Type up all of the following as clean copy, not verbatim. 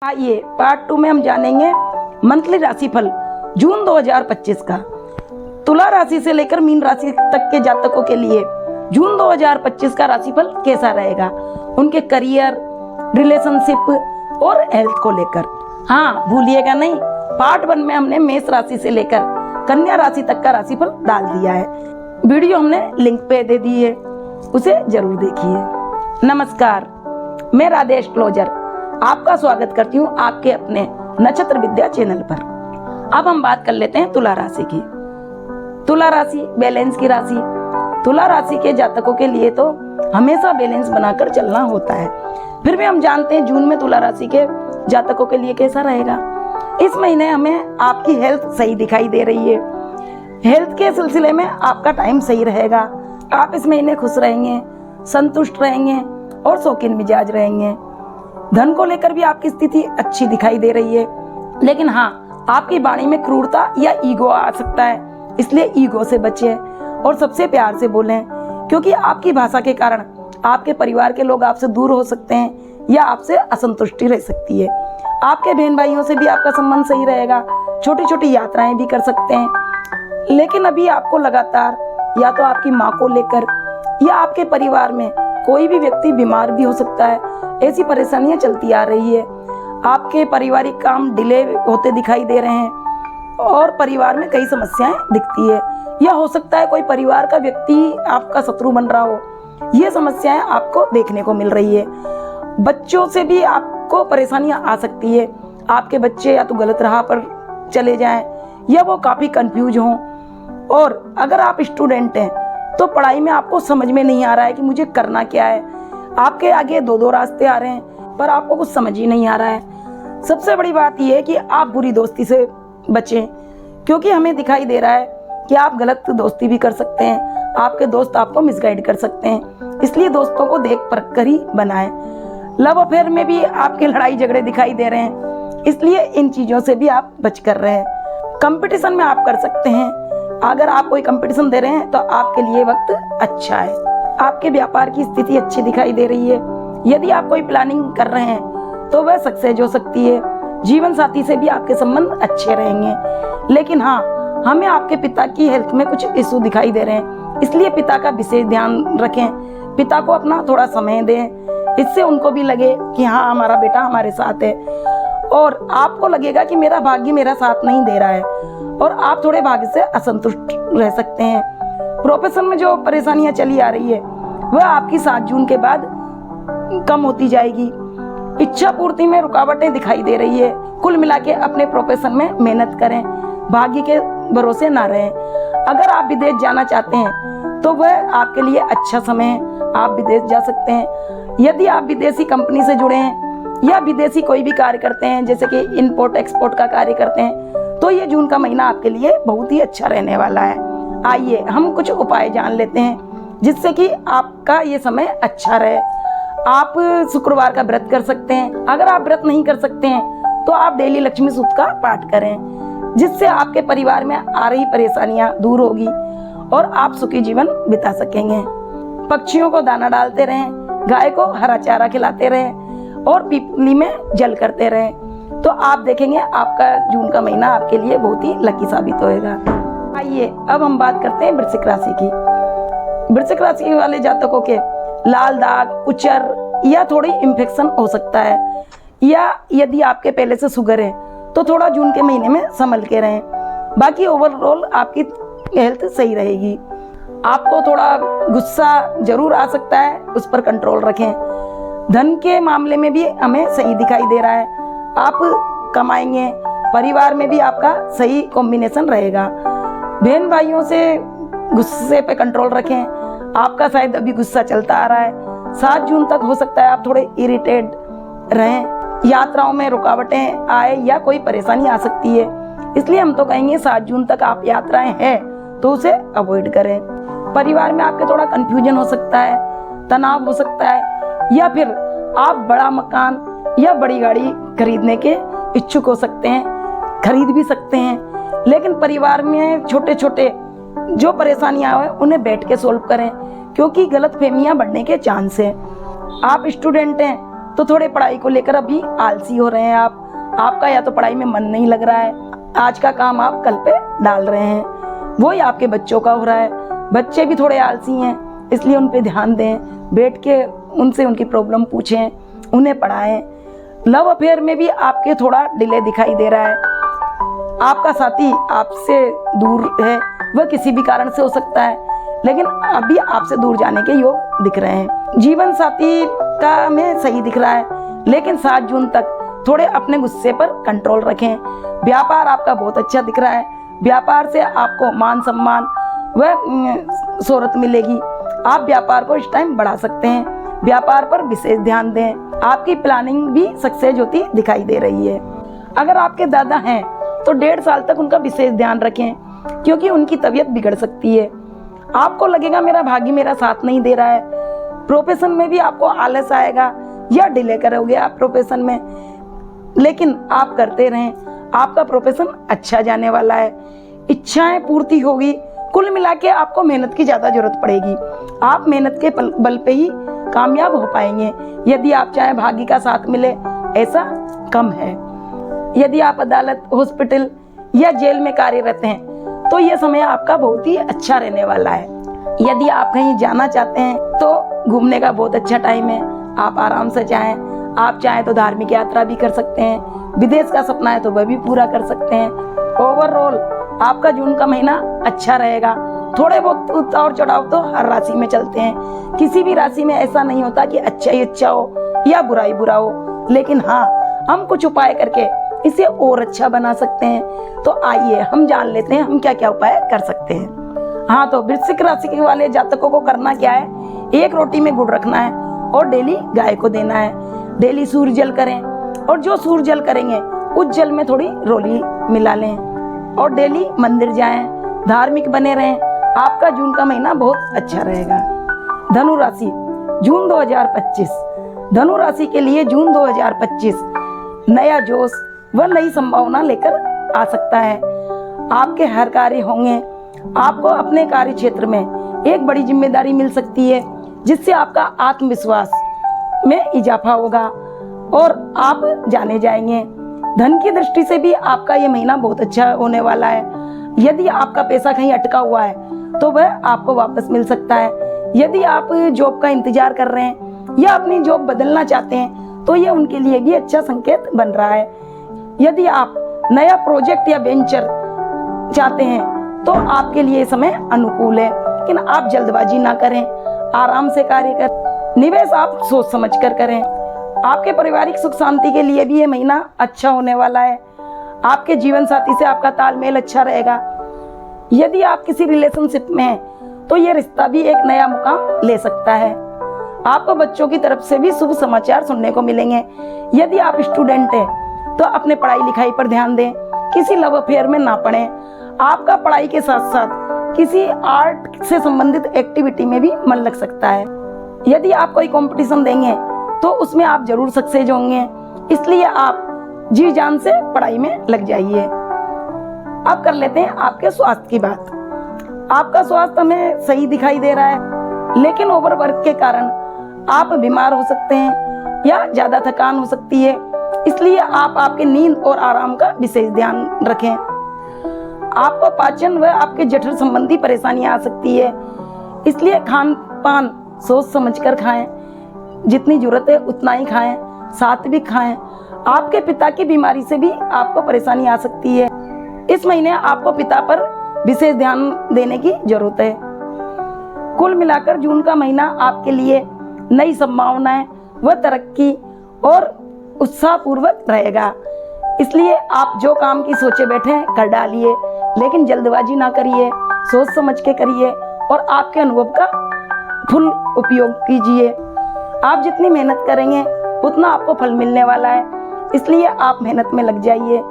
आइए पार्ट 2 में हम जानेंगे मंथली राशिफल जून 2025 का। तुला राशि से लेकर मीन राशि तक के जातकों के लिए जून 2025 का राशिफल कैसा रहेगा, उनके करियर, रिलेशनशिप और हेल्थ को लेकर। हाँ, भूलिएगा नहीं, पार्ट 1 में हमने मेष राशि से लेकर कन्या राशि तक का राशिफल डाल दिया है। वीडियो हमने लिंक पे दे दी है, उसे जरूर देखिए। नमस्कार, मैं राधे एस्ट्रोलॉजर आपका स्वागत करती हूँ आपके अपने नक्षत्र विद्या चैनल पर। अब हम बात कर लेते हैं तुला राशि की। तुला राशि बैलेंस की राशि। तुला राशि के जातकों के लिए तो हमेशा बैलेंस बनाकर चलना होता है। फिर भी हम जानते हैं जून में तुला राशि के जातकों के लिए कैसा रहेगा। इस महीने हमें आपकी हेल्थ सही दिखाई दे रही है। हेल्थ के सिलसिले में आपका टाइम सही रहेगा। आप इस महीने खुश रहेंगे, संतुष्ट रहेंगे और शौकीन मिजाज रहेंगे। धन को लेकर भी आपकी स्थिति अच्छी दिखाई दे रही है, लेकिन हाँ, आपकी वाणी में क्रूरता या ईगो आ सकता है, इसलिए ईगो से बचें और सबसे प्यार से बोलें, क्योंकि आपकी भाषा के कारण आपके परिवार के लोग आपसे दूर हो सकते हैं या आपसे असंतुष्टि रह सकती है। आपके बहन भाइयों से भी आपका संबंध सही रहेगा। छोटी छोटी यात्राएं भी कर सकते हैं, लेकिन अभी आपको लगातार या तो आपकी माँ को लेकर या आपके परिवार में कोई भी व्यक्ति बीमार भी हो सकता है। ऐसी परेशानियां चलती आ रही है। आपके पारिवारिक काम डिले होते दिखाई दे रहे हैं और परिवार में कई समस्याएं दिखती है, या हो सकता है कोई परिवार का व्यक्ति आपका शत्रु बन रहा हो। ये समस्याएं आपको देखने को मिल रही है। बच्चों से भी आपको परेशानियां आ सकती है। आपके बच्चे या तो गलत राह पर चले जाएं या वो काफी कंफ्यूज हों। और अगर आप स्टूडेंट हैं तो पढ़ाई में आपको समझ में नहीं आ रहा है कि मुझे करना क्या है। आपके आगे दो रास्ते आ रहे हैं पर आपको कुछ समझ ही नहीं आ रहा है। सबसे बड़ी बात यह है कि आप बुरी दोस्ती से बचें, क्योंकि हमें दिखाई दे रहा है कि आप गलत दोस्ती भी कर सकते हैं। आपके दोस्त आपको मिसगाइड कर सकते हैं, इसलिए दोस्तों को देख परख कर ही बनाएं। लव अफेयर में भी आपके लड़ाई झगड़े दिखाई दे रहे हैं, इसलिए इन चीजों से भी आप बच कर रहे हैं। कंपटीशन में आप कर सकते हैं। अगर आप कोई कंपटीशन दे रहे हैं तो आपके लिए वक्त अच्छा है। आपके व्यापार की स्थिति अच्छी दिखाई दे रही है। यदि आप कोई प्लानिंग कर रहे हैं तो वह सक्सेस हो सकती है। जीवन साथी से भी आपके संबंध अच्छे रहेंगे, लेकिन हाँ, हमें आपके पिता की हेल्थ में कुछ इशू दिखाई दे रहे हैं, इसलिए पिता का विशेष ध्यान रखें। पिता को अपना थोड़ा समय दें, इससे उनको भी लगे कि हाँ, हमारा बेटा हमारे साथ है। और आपको लगेगा कि मेरा भाग्य मेरा साथ नहीं दे रहा है और आप थोड़े भाग्य से असंतुष्ट रह सकते हैं। प्रोफेशन में जो परेशानियां चली आ रही है वह आपकी 7 जून के बाद कम होती जाएगी। इच्छा पूर्ति में रुकावटें दिखाई दे रही है। कुल मिला के अपने प्रोफेशन में मेहनत करें, भाग्य के भरोसे ना रहें। अगर आप विदेश जाना चाहते हैं तो वह आपके लिए अच्छा समय है, आप विदेश जा सकते हैं। यदि आप विदेशी कंपनी से जुड़े हैं या विदेशी कोई भी कार्य करते हैं, जैसे कि इंपोर्ट एक्सपोर्ट का कार्य करते हैं, तो ये जून का महीना आपके लिए बहुत ही अच्छा रहने वाला है। आइए हम कुछ उपाय जान लेते हैं जिससे कि आपका ये समय अच्छा रहे। आप शुक्रवार का व्रत कर सकते हैं। अगर आप व्रत नहीं कर सकते हैं तो आप डेली लक्ष्मी सूक्त का पाठ करें, जिससे आपके परिवार में आ रही परेशानियां दूर होगी और आप सुखी जीवन बिता सकेंगे। पक्षियों को दाना डालते रहें, गाय को हरा चारा खिलाते रहें और पीपली में जल करते रहें, तो आप देखेंगे आपका जून का महीना आपके लिए बहुत ही लकी साबित होएगा। आइए अब हम बात करते हैं वृश्चिक राशि की। वृश्चिक राशि वाले जातकों के लाल दाग, उचर या थोड़ी इन्फेक्शन हो सकता है, या यदि आपके पहले से शुगर है तो थोड़ा जून के महीने में संभल के रहें। बाकी ओवरऑल आपकी हेल्थ सही रहेगी। आपको थोड़ा गुस्सा जरूर आ सकता है, उस पर कंट्रोल रखें। धन के मामले में भी हमें सही दिखाई दे रहा है। आप कमाएंगे, परिवार में भी आपका सही कॉम्बिनेशन रहेगा। बहन भाइयों से गुस्से पे कंट्रोल रखें। आपका शायद अभी गुस्सा चलता आ रहा है। 7 जून तक हो सकता है आप थोड़े इरिटेट रहें। यात्राओं में रुकावटें आए या कोई परेशानी आ सकती है, इसलिए हम तो कहेंगे 7 जून तक आप यात्राएं हैं तो उसे अवॉइड करें। परिवार में आपके थोड़ा कंफ्यूजन हो सकता है, तनाव हो सकता है, या फिर आप बड़ा मकान या बड़ी गाड़ी खरीदने के इच्छुक हो सकते हैं, खरीद भी सकते हैं। लेकिन परिवार में छोटे छोटे जो परेशानियां आए उन्हें बैठ के सोल्व करें, क्योंकि गलतफहमियां बढ़ने के चांस है। आप स्टूडेंट हैं तो थोड़े पढ़ाई को लेकर अभी आलसी हो रहे हैं आपका या तो पढ़ाई में मन नहीं लग रहा है, आज का काम आप कल पे डाल रहे हैं, वो ही आपके बच्चों का हो रहा है। बच्चे भी थोड़े आलसी हैं, इसलिए उन पे ध्यान दें, बैठ के उनसे उनकी प्रॉब्लम पूछें, उन्हें पढ़ाएं। लव अफेयर में भी आपके थोड़ा डिले दिखाई दे रहा है, आपका साथी आपसे दूर है, वह किसी भी कारण से हो सकता है, लेकिन अभी आपसे दूर जाने के योग दिख रहे हैं। जीवन साथी का में सही दिख रहा है, लेकिन 7 जून तक थोड़े अपने गुस्से पर कंट्रोल रखें। व्यापार आपका बहुत अच्छा दिख रहा है, व्यापार से आपको मान सम्मान व शोहरत मिलेगी। आप व्यापार को इस टाइम बढ़ा सकते हैं, व्यापार पर विशेष ध्यान दें, आपकी प्लानिंग भी सक्सेस होती दिखाई दे रही है। अगर आपके दादा हैं तो 1.5 साल तक उनका विशेष ध्यान रखें, क्योंकि उनकी तबीयत बिगड़ सकती है। आपको लगेगा मेरा भाग्य मेरा साथ नहीं दे रहा है, प्रोफेशन में भी आपको आलस आएगा या डिले करोगे आप प्रोफेशन में, लेकिन आप करते रहें, आपका प्रोफेशन अच्छा जाने वाला है, इच्छाएं पूर्ति होगी। कुल मिला के आपको मेहनत की ज़्यादा जरूरत पड़ेगी, आप मेहनत के बल पे ही कामयाब हो पाएंगे। यदि आप चाहें भाग्य का साथ मिले, ऐसा कम है। यदि आप अदालत, हॉस्पिटल या जेल में कार्यरत हैं तो यह समय आपका बहुत ही अच्छा रहने वाला है। यदि आप कहीं जाना चाहते हैं तो घूमने का बहुत अच्छा टाइम है, आप आराम से जाएं। आप चाहें तो धार्मिक यात्रा भी कर सकते हैं, विदेश का सपना है तो वह भी पूरा कर सकते हैं। ओवरऑल आपका जून का महीना अच्छा रहेगा। थोड़े बहुत उतार चढ़ाव तो हर राशि में चलते हैं, किसी भी राशि में ऐसा नहीं होता कि अच्छा ही अच्छा हो या बुरा ही बुरा हो, लेकिन हाँ, हम कुछ उपाय करके इसे और अच्छा बना सकते हैं। तो आइए हम जान लेते हैं हम क्या क्या उपाय कर सकते हैं। हाँ, तो वृश्चिक राशि के वाले जातकों को करना क्या है, 1 रोटी में गुड़ रखना है और डेली गाय को देना है। डेली सूर्य जल करें, और जो सूर्य जल करेंगे उस जल में थोड़ी रोली मिला लें, और डेली मंदिर जाएं, धार्मिक बने रहें। आपका जून का महीना बहुत अच्छा रहेगा। धनु राशि, जून 2025। धनु राशि के लिए जून 2025 नया जोश व नई संभावना लेकर आ सकता है। आपके हर कार्य होंगे, आपको अपने कार्य क्षेत्र में एक बड़ी जिम्मेदारी मिल सकती है, जिससे आपका आत्मविश्वास में इजाफा होगा और आप जाने जाएंगे। धन की दृष्टि से भी आपका ये महीना बहुत अच्छा होने वाला है। यदि आपका पैसा कहीं अटका हुआ है तो वह आपको वापस मिल सकता है। यदि आप जॉब का इंतजार कर रहे हैं या अपनी जॉब बदलना चाहते हैं तो ये उनके लिए भी अच्छा संकेत बन रहा है। यदि आप नया प्रोजेक्ट या वेंचर चाहते हैं तो आपके लिए समय अनुकूल है, लेकिन आप जल्दबाजी ना करें, आराम से कार्य करें। निवेश आप सोच समझ कर करें। आपके पारिवारिक सुख शांति के लिए भी ये महीना अच्छा होने वाला है। आपके जीवन साथी से आपका तालमेल अच्छा रहेगा। यदि आप किसी रिलेशनशिप में हैं तो ये रिश्ता भी एक नया मुकाम ले सकता है। आपको बच्चों की तरफ से भी शुभ समाचार सुनने को मिलेंगे। यदि आप स्टूडेंट हैं तो अपने पढ़ाई लिखाई पर ध्यान दें, किसी लव अफेयर में ना पड़ें। आपका पढ़ाई के साथ साथ किसी आर्ट से संबंधित एक्टिविटी में भी मन लग सकता है। यदि आप कोई कंपटीशन देंगे तो उसमें आप जरूर सक्सेस होंगे, इसलिए आप जी जान से पढ़ाई में लग जाइए। अब कर लेते हैं आपके स्वास्थ्य की बात। आपका स्वास्थ्य हमें सही दिखाई दे रहा है, लेकिन ओवरवर्क के कारण आप बीमार हो सकते हैं या ज्यादा थकान हो सकती है, इसलिए आप आपके नींद और आराम का विशेष ध्यान रखें। आपको पाचन व आपके जठर संबंधी परेशानियां आ सकती है, इसलिए खान पान सोच समझ कर खाएं, जितनी जरूरत है उतना ही खाएं, सात्विक खाएं। आपके पिता की बीमारी से भी आपको परेशानी आ सकती है। इस महीने आपको पिता पर विशेष ध्यान देने की जरूरत है। कुल मिलाकर जून का महीना आपके लिए नई संभावनाएं व तरक्की और उत्साहपूर्वक रहेगा, इसलिए आप जो काम की सोचे बैठे हैं कर डालिए, लेकिन जल्दबाजी ना करिए, सोच समझ के करिए और आपके अनुभव का फुल उपयोग कीजिए। आप जितनी मेहनत करेंगे उतना आपको फल मिलने वाला है, इसलिए आप मेहनत में लग जाइए।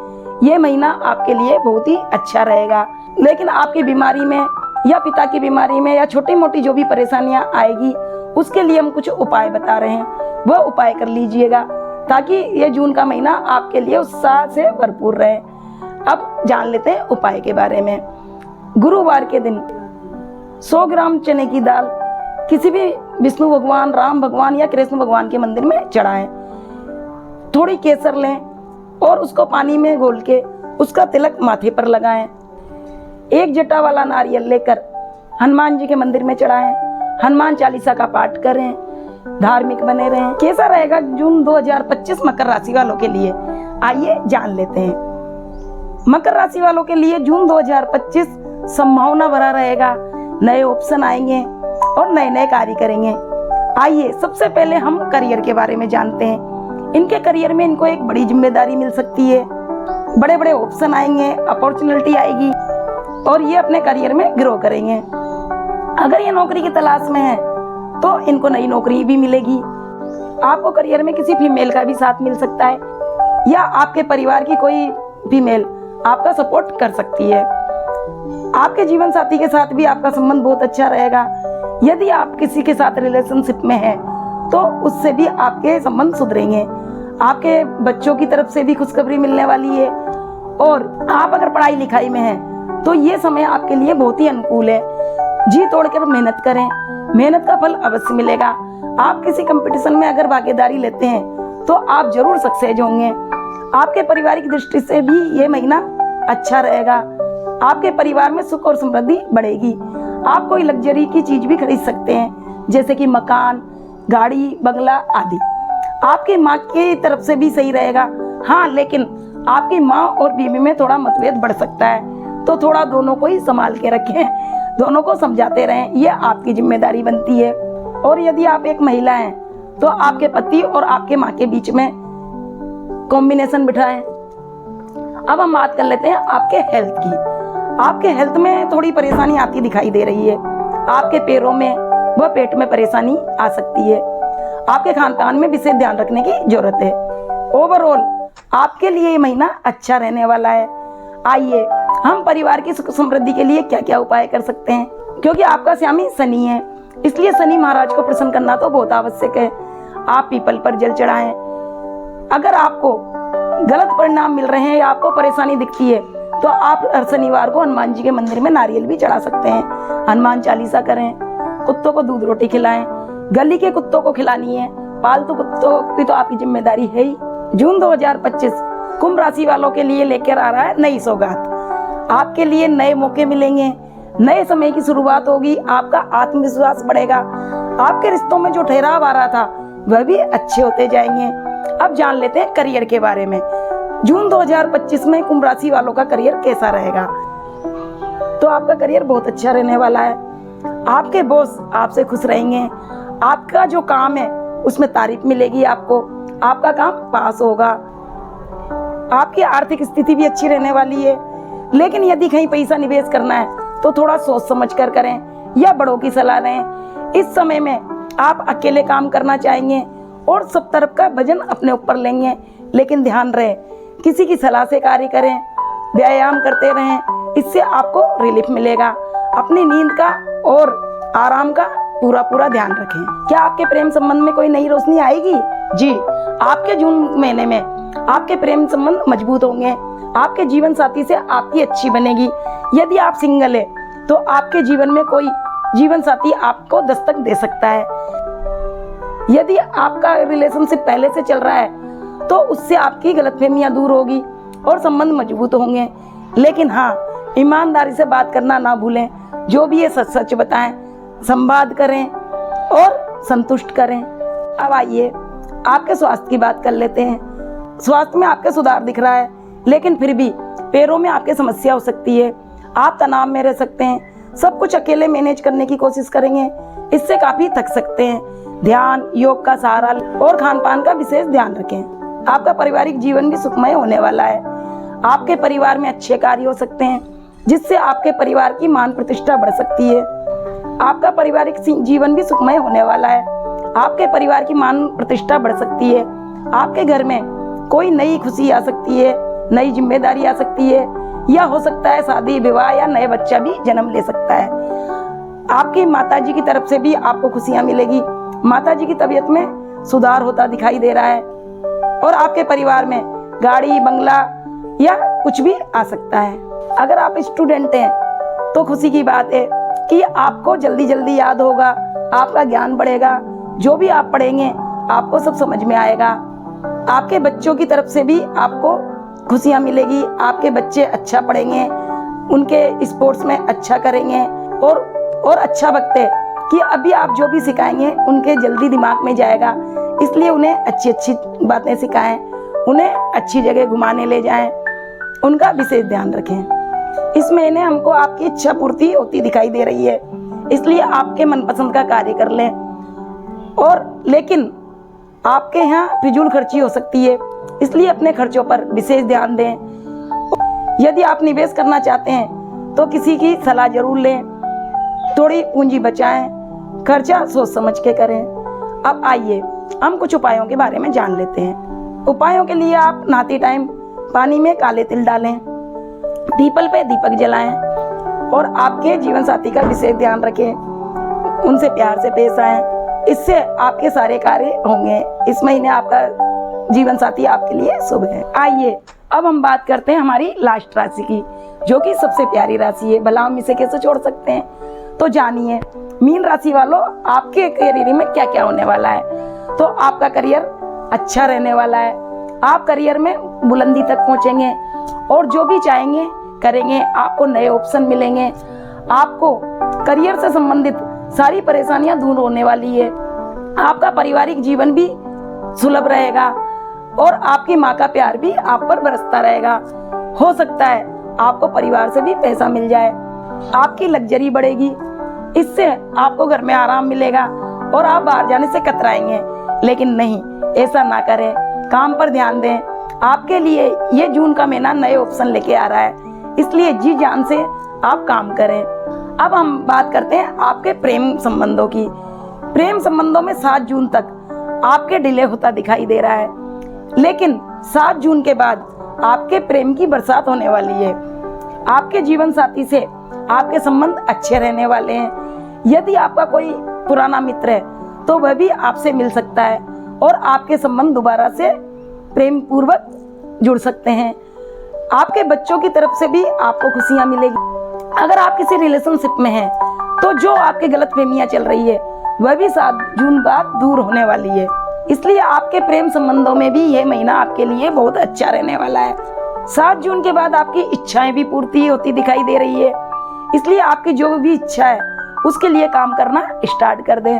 ये महीना आपके लिए बहुत ही अच्छा रहेगा, लेकिन आपकी बीमारी में या पिता की बीमारी में या छोटी मोटी जो भी परेशानियां आएगी उसके लिए हम कुछ उपाय बता रहे हैं, वह उपाय कर लीजिएगा ताकि ये जून का महीना आपके लिए उत्साह से भरपूर रहे। अब जान लेते हैं उपाय के बारे में। गुरुवार के दिन 100 ग्राम चने की दाल किसी भी विष्णु भगवान, राम भगवान या कृष्ण भगवान के मंदिर में चढ़ाएं। थोड़ी केसर लें और उसको पानी में घोल के उसका तिलक माथे पर लगाएं। एक जटा वाला नारियल लेकर हनुमान जी के मंदिर में चढ़ाएं। हनुमान चालीसा का पाठ करें, धार्मिक बने रहें। कैसा रहेगा जून 2025 मकर राशि वालों के लिए, आइए जान लेते हैं। मकर राशि वालों के लिए जून 2025 संभावना भरा रहेगा। नए ऑप्शन आएंगे और नए नए कार्य करेंगे। आइए सबसे पहले हम करियर के बारे में जानते हैं। इनके करियर में इनको एक बड़ी जिम्मेदारी मिल सकती है, बड़े बड़े ऑप्शन आएंगे, अपॉर्चुनिटी आएगी और ये अपने करियर में ग्रो करेंगे। अगर ये नौकरी की तलाश में है तो इनको नई नौकरी भी मिलेगी। आपको करियर में किसी फीमेल का भी साथ मिल सकता है या आपके परिवार की कोई फीमेल आपका सपोर्ट कर सकती है। आपके जीवन साथी के साथ भी आपका संबंध बहुत अच्छा रहेगा। यदि आप किसी के साथ रिलेशनशिप में हैं तो उससे भी आपके संबंध सुधरेंगे। आपके बच्चों की तरफ से भी खुशखबरी मिलने वाली है और आप अगर पढ़ाई लिखाई में हैं तो ये समय आपके लिए बहुत ही अनुकूल है। जी तोड़कर मेहनत करें, मेहनत का फल अवश्य मिलेगा। आप किसी कंपटीशन में अगर भागीदारी लेते हैं तो आप जरूर सक्सेस होंगे। आपके पारिवारिक दृष्टि से भी ये महीना अच्छा रहेगा। आपके परिवार में सुख और समृद्धि बढ़ेगी। आप कोई लग्जरी की चीज भी खरीद सकते हैं, जैसे कि मकान, गाड़ी, बंगला आदि। आपकी माँ की तरफ से भी सही रहेगा। हाँ, लेकिन आपकी माँ और बीवी में थोड़ा मतभेद बढ़ सकता है, तो थोड़ा दोनों को ही संभाल के रखें, दोनों को समझाते रहें, ये आपकी जिम्मेदारी बनती है। और यदि आप एक महिला हैं तो आपके पति और आपके माँ के बीच में कॉम्बिनेशन बिठाएं। अब हम बात कर लेते हैं आपके हेल्थ की। आपके हेल्थ में थोड़ी परेशानी आती दिखाई दे रही है। आपके पैरों में व पेट में परेशानी आ सकती है। आपके खान पान में विशेष ध्यान रखने की जरूरत है। ओवरऑल आपके लिए ये महीना अच्छा रहने वाला है। आइए हम परिवार की सुख समृद्धि के लिए क्या क्या उपाय कर सकते हैं। क्योंकि आपका स्वामी शनि है, इसलिए शनि महाराज को प्रसन्न करना तो बहुत आवश्यक है। आप पीपल पर जल चढ़ाएं। अगर आपको गलत परिणाम मिल रहे हैं या आपको परेशानी दिखती है तो आप हर शनिवार को हनुमान जी के मंदिर में नारियल भी चढ़ा सकते हैं। हनुमान चालीसा करें, कुत्तों को दूध रोटी खिलाएं। गली के कुत्तों को खिलानी है, पालतू कुत्तों की तो आपकी जिम्मेदारी है ही। जून 2025 कुंभ राशि वालों के लिए लेकर आ रहा है नई सौगात। आपके लिए नए मौके मिलेंगे, नए समय की शुरुआत होगी। आपका आत्मविश्वास बढ़ेगा। आपके रिश्तों में जो ठहराव आ रहा था वह भी अच्छे होते जाएंगे। अब जान लेते हैं करियर के बारे में। जून 2025 में कुंभ राशि वालों का करियर कैसा रहेगा। तो आपका करियर बहुत अच्छा रहने वाला है। आपके बॉस आपसे खुश रहेंगे। आपका जो काम है उसमें तारीफ मिलेगी आपको। आपका काम पास होगा। आपकी आर्थिक स्थिति भी अच्छी रहने वाली है। लेकिन यदि कहीं पैसा निवेश करना है तो थोड़ा सोच समझ कर करें या बड़ों की सलाह लें। इस समय में आप अकेले काम करना चाहेंगे और सब तरफ का वजन अपने ऊपर लेंगे। लेकिन ध्यान रहे, किसी की सलाह से कार्य करें, व्यायाम करते रहें, इससे आपको रिलीफ मिलेगा। अपनी नींद का और आराम का पूरा ध्यान रखें। क्या आपके प्रेम संबंध में कोई नई रोशनी आएगी? जी, आपके जून महीने में आपके प्रेम संबंध मजबूत होंगे। आपके जीवन साथी से आपकी अच्छी बनेगी। यदि आप सिंगल है तो आपके जीवन में कोई जीवन साथी आपको दस्तक दे सकता है। यदि आपका रिलेशनशिप पहले से चल रहा है तो उससे आपकी गलतफहमियां दूर होगी और संबंध मजबूत होंगे। लेकिन हाँ, ईमानदारी से बात करना ना भूलें। जो भी है सच सच बताएं, संवाद करें और संतुष्ट करें। अब आइए आपके स्वास्थ्य की बात कर लेते हैं। स्वास्थ्य में आपके सुधार दिख रहा है, लेकिन फिर भी पैरों में आपके समस्या हो सकती है। आप तनाव में रह सकते हैं। सब कुछ अकेले मैनेज करने की कोशिश करेंगे, इससे काफी थक सकते हैं। ध्यान, योग का सहारा और खान पान का विशेष ध्यान रखें। आपका पारिवारिक जीवन भी सुखमय होने वाला है। आपके परिवार में अच्छे कार्य हो सकते हैं, जिससे आपके परिवार की मान प्रतिष्ठा बढ़ सकती है। आपका पारिवारिक जीवन भी सुखमय होने वाला है। आपके परिवार की मान प्रतिष्ठा बढ़ सकती है। आपके घर में कोई नई खुशी आ सकती है, नई जिम्मेदारी आ सकती है, या हो सकता है शादी विवाह या नए बच्चा भी जन्म ले सकता है। आपकी माताजी की तरफ से भी आपको खुशियां मिलेगी। माताजी की तबीयत में सुधार होता दिखाई दे रहा है और आपके परिवार में गाड़ी, बंगला या कुछ भी आ सकता है। अगर आप स्टूडेंट हैं तो खुशी की बात है कि आपको जल्दी याद होगा, आपका ज्ञान बढ़ेगा। जो भी आप पढ़ेंगे आपको सब समझ में आएगा। आपके बच्चों की तरफ से भी आपको खुशियाँ मिलेगी। आपके बच्चे अच्छा पढ़ेंगे, उनके स्पोर्ट्स में अच्छा करेंगे और अच्छा वक्त है कि अभी आप जो भी सिखाएंगे उनके जल्दी दिमाग में जाएगा। इसलिए उन्हें अच्छी अच्छी बातें सिखाएं, उन्हें अच्छी जगह घुमाने ले जाएं, उनका विशेष ध्यान रखें। इस महीने हमको आपकी इच्छा पूर्ति होती दिखाई दे रही है, इसलिए आपके मनपसंद का कार्य कर लें। और लेकिन आपके यहाँ फिजूल खर्ची हो सकती है, इसलिए अपने खर्चों पर विशेष ध्यान दें। यदि आप निवेश करना चाहते हैं तो किसी की सलाह जरूर लें, थोड़ी पूंजी बचाएं, खर्चा सोच समझ के करें। अब आइए हम कुछ उपायों के बारे में जान लेते हैं। उपायों के लिए आप नहाते टाइम पानी में काले तिल डालें, पीपल पे दीपक जलाएं और आपके जीवन साथी का विशेष ध्यान रखें, उनसे प्यार से पेश आएं। इससे आपके सारे कार्य होंगे। इस महीने आपका जीवन साथी आपके लिए शुभ है। आइए अब हम बात करते हैं हमारी लास्ट राशि की, जो कि सबसे प्यारी राशि है। भला हम इसे कैसे छोड़ सकते हैं? तो जानिए मीन राशि वालों, आपके करियर में क्या क्या होने वाला है। तो आपका करियर अच्छा रहने वाला है, आप करियर में बुलंदी तक पहुंचेंगे और जो भी चाहेंगे करेंगे। आपको नए ऑप्शन मिलेंगे, आपको करियर से संबंधित सारी परेशानियां दूर होने वाली है। आपका पारिवारिक जीवन भी सुलभ रहेगा और आपकी माँ का प्यार भी आप पर बरसता रहेगा। हो सकता है आपको परिवार से भी पैसा मिल जाए, आपकी लग्जरी बढ़ेगी, इससे आपको घर में आराम मिलेगा और आप बाहर जाने से कतराएंगे। लेकिन नहीं, ऐसा ना करें, काम पर ध्यान दें। आपके लिए ये जून का महीना नए ऑप्शन लेके आ रहा है, इसलिए जी जान से आप काम करें। अब हम बात करते हैं आपके प्रेम संबंधों की। प्रेम संबंधों में 7 जून तक आपके डिले होता दिखाई दे रहा है, लेकिन 7 जून के बाद आपके प्रेम की बरसात होने वाली है। आपके जीवन साथी से आपके संबंध अच्छे रहने वाले हैं। यदि आपका कोई पुराना मित्र है तो वह भी आपसे मिल सकता है और आपके संबंध दोबारा से प्रेम पूर्वक जुड़ सकते हैं। आपके बच्चों की तरफ से भी आपको खुशियां मिलेगी। अगर आप किसी रिलेशनशिप में हैं तो जो आपकी गलत फहमियां चल रही है वह भी 7 जून बाद दूर होने वाली है। इसलिए आपके प्रेम संबंधों में भी यह महीना आपके लिए बहुत अच्छा रहने वाला है। 7 जून के बाद आपकी इच्छाएं भी पूर्ति होती दिखाई दे रही है, इसलिए आपकी जो भी इच्छा है उसके लिए काम करना स्टार्ट कर दें।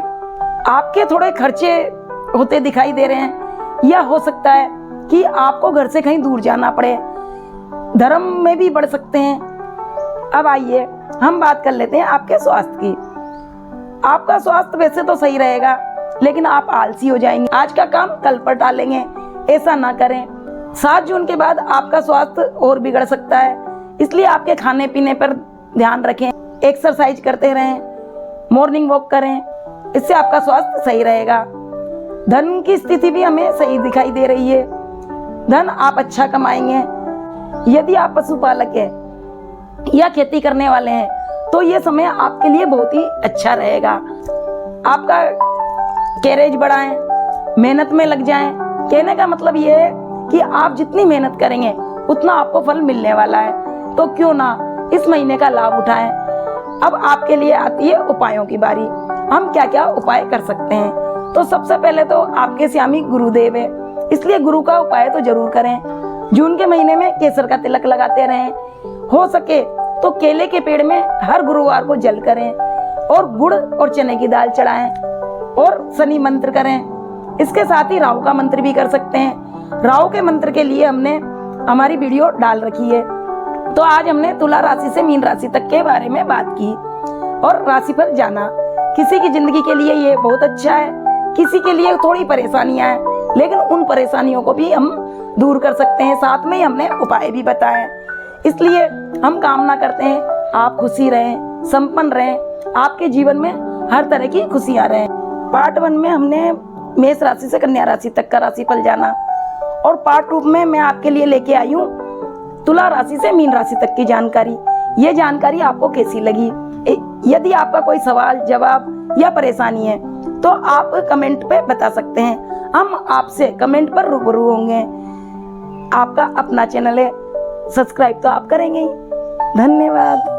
आपके थोड़े खर्चे होते दिखाई दे रहे हैं, या हो सकता है कि आपको घर से कहीं दूर जाना पड़े, धर्म में भी बढ़ सकते हैं। अब आइए हम बात कर लेते हैं आपके स्वास्थ्य की। आपका स्वास्थ्य वैसे तो सही रहेगा, लेकिन आप आलसी हो जाएंगे, आज का काम कल पर टालेंगे। ऐसा ना करें। 7 जून के बाद आपका स्वास्थ्य और बिगड़ सकता है, इसलिए आपके खाने पीने पर ध्यान रखें, एक्सरसाइज करते रहें, मॉर्निंग वॉक करें, इससे आपका स्वास्थ्य सही रहेगा। धन की स्थिति भी हमें सही दिखाई दे रही है, धन आप अच्छा कमाएंगे। यदि आप पशुपालक हैं या खेती करने वाले हैं तो ये समय आपके लिए बहुत ही अच्छा रहेगा। आपका कैरेज बढ़ाएं, मेहनत में लग जाएं। कहने का मतलब ये है कि आप जितनी मेहनत करेंगे उतना आपको फल मिलने वाला है, तो क्यों ना इस महीने का लाभ उठाएं। अब आपके लिए आती है उपायों की बारी। हम क्या क्या उपाय कर सकते हैं? तो सबसे पहले तो आपके स्वामी गुरुदेव है, इसलिए गुरु का उपाय तो जरूर करें। जून के महीने में केसर का तिलक लगाते रहें। हो सके तो केले के पेड़ में हर गुरुवार को जल करें और गुड़ और चने की दाल चढ़ाएं और शनि मंत्र करें। इसके साथ ही राहु का मंत्र भी कर सकते हैं। राहु के मंत्र के लिए हमने हमारी वीडियो डाल रखी है। तो आज हमने तुला राशि से मीन राशि तक के बारे में बात की और राशिफल जाना। किसी की जिंदगी के लिए ये बहुत अच्छा है, किसी के लिए थोड़ी परेशानियां हैं, लेकिन उन परेशानियों को भी हम दूर कर सकते हैं। साथ में ही हमने उपाय भी बताए। इसलिए हम कामना करते हैं आप खुशी रहें, संपन्न रहें, आपके जीवन में हर तरह की खुशियां रहें। पार्ट 1 में हमने मेष राशि से कन्या राशि तक का राशिफल जाना और पार्ट 2 में मैं आपके लिए लेके आई हूँ तुला राशि से मीन राशि तक की जानकारी। ये जानकारी आपको कैसी लगी? यदि आपका कोई सवाल जवाब या परेशानी है तो आप कमेंट पे बता सकते हैं, हम आपसे कमेंट पर रूबरू होंगे। आपका अपना चैनल है, सब्सक्राइब तो आप करेंगे ही। धन्यवाद।